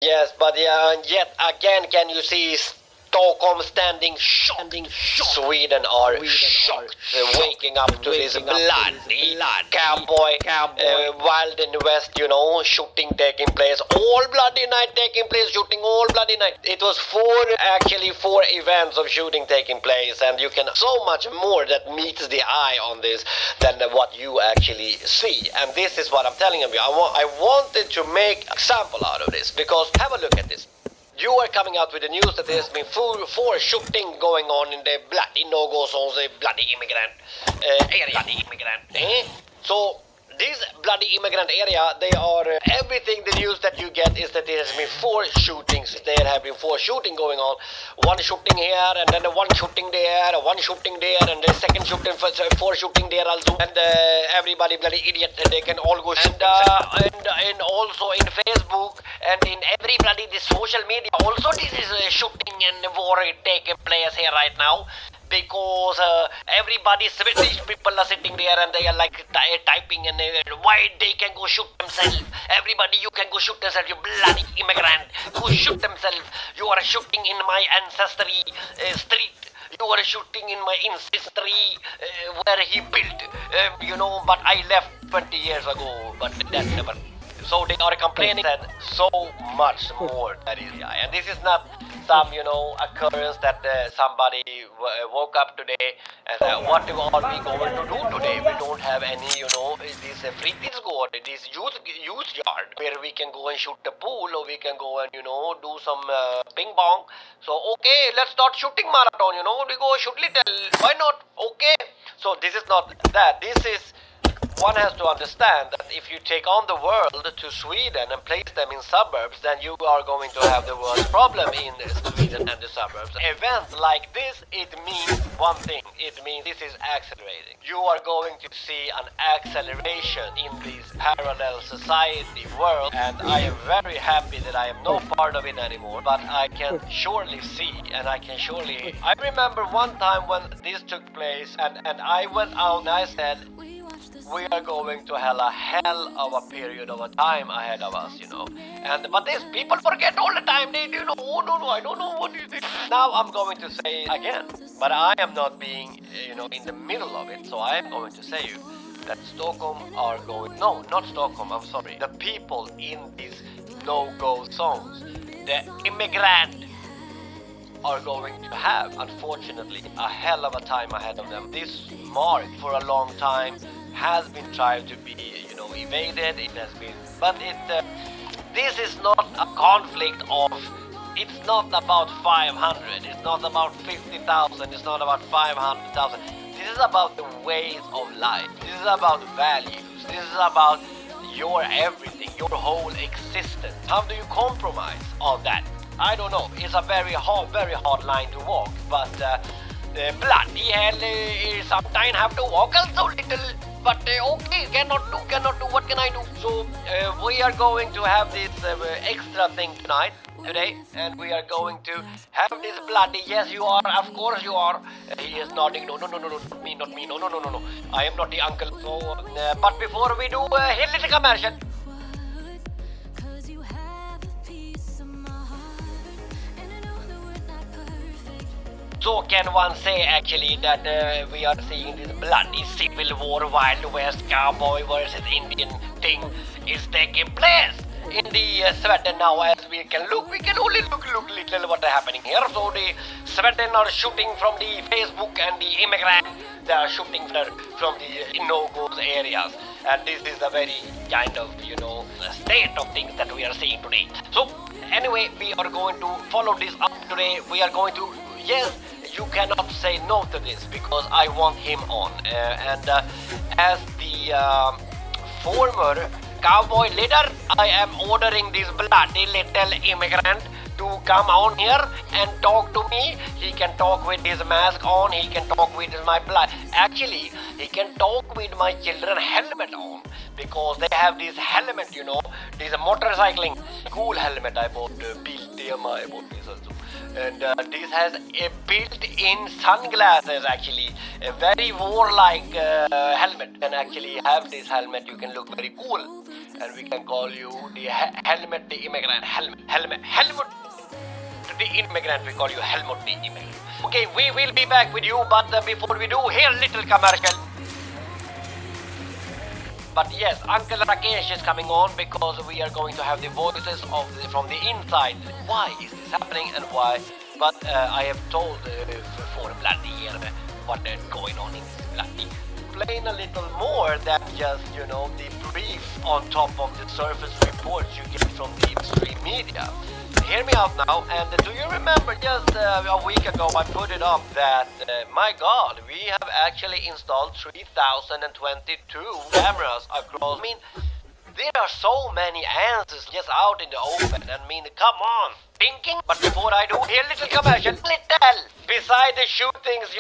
Yes, but yeah, and yet again, can you see Stockholm standing shocked? Sweden are shocked, waking up to this bloody cowboy, wild in the west, shooting taking place, all bloody night taking place, shooting all bloody night. It was four events of shooting taking place, and you can so much more that meets the eye on this than what you actually see. And this is what I'm telling you. I wanted to make example out of this because have a look at this. You are coming out with the news that there's been four shooting going on in the bloody NoGo zones, the bloody immigrant area. So this bloody immigrant area, they are everything. The news that you get is that there has been four shootings. There have been four shooting going on. One shooting here, and then one shooting there, one shooting there, and the second shooting, four shooting there also. And everybody bloody idiot, they can all go shoot and also in Facebook and in every bloody this social media. Also, this is shooting and war taking place here right now. Because everybody, Swedish people are sitting there and they are like typing and why they can go shoot themselves. Everybody, you can go shoot yourself, you bloody immigrant. Go shoot themselves. You are shooting in my ancestry street. You are shooting in my ancestry where he built, but I left 20 years ago, but that never. So they are complaining and so much more. That is, and this is not some, occurrence that somebody woke up today and what are we going to do today? We don't have any, this free kids go, this youth yard where we can go and shoot the pool or we can go and, do some ping pong. So, okay, let's start shooting marathon, we go shoot little. Why not? Okay. So this is not that. This is one has to understand that if you take on the world to Sweden and place them in suburbs, then you are going to have the world's problem in Sweden and the suburbs. Events like this, it means one thing. It means this is accelerating. You are going to see an acceleration in this parallel society world, and I am very happy that I am no part of it anymore, but I can surely see and I can surely... I remember one time when this took place and I went out and I said, we are going to have a hell of a period of a time ahead of us, but these people forget all the time. They do oh no, I don't know what you think. Now I'm going to say again, but I am not being, in the middle of it. So I am going to say you that Stockholm are going, no, not Stockholm, I'm sorry. The people in these no-go zones, the immigrant are going to have, unfortunately, a hell of a time ahead of them. This mark for a long time has been tried to be, evaded. It has been, but this is not a conflict of. It's not about 500. It's not about 50,000. It's not about 500,000. This is about the ways of life. This is about values. This is about your everything, your whole existence. How do you compromise on that? I don't know. It's a very hard line to walk. But bloody hell, sometimes have to walk also little. But okay, cannot do. What can I do? So we are going to have this extra thing today, and we are going to have this bloody. Yes, you are. Of course you are. He is nodding. No, not me. No. I am not the uncle. So, but before we do, here is a commercial. So can one say actually that we are seeing this bloody civil war, Wild West cowboy versus Indian thing is taking place in the Sweden now. As we can only look little what is happening here. So the Sweden are shooting from the Facebook and the immigrant, they are shooting from the no-go areas. And this is a very kind of, state of things that we are seeing today. So anyway, we are going to follow this up today. We are going to, yes, you cannot say no to this because I want him on. As the former cowboy leader, I am ordering this bloody little immigrant to come on here and talk to me. He can talk with his mask on. He can talk with my blood. Actually, he can talk with my children helmet on because they have this helmet, this motorcycling cool helmet I bought, I bought this also. And this has a built-in sunglasses actually, a very warlike helmet. And actually have this helmet, you can look very cool. and we can call you the Helmet the Immigrant. Helmut the Immigrant. We call you Helmut the Immigrant. Okay, we will be back with you, but before we do, here little commercial. But yes, Uncle Rakesh is coming on because we are going to have the voices from the inside. Why is this happening and why? But I have told for Bloody here what is going on in this Bloody. Explain a little more than just, you know, the brief on top of the surface reports you get from the mainstream media. Hear me out now, and do you remember just a week ago I put it up that, my god, we have actually installed 3022 cameras across. I mean, there are so many answers just out in the open. I mean, come on, thinking. But before I do, here little commercial, little. Beside the shootings,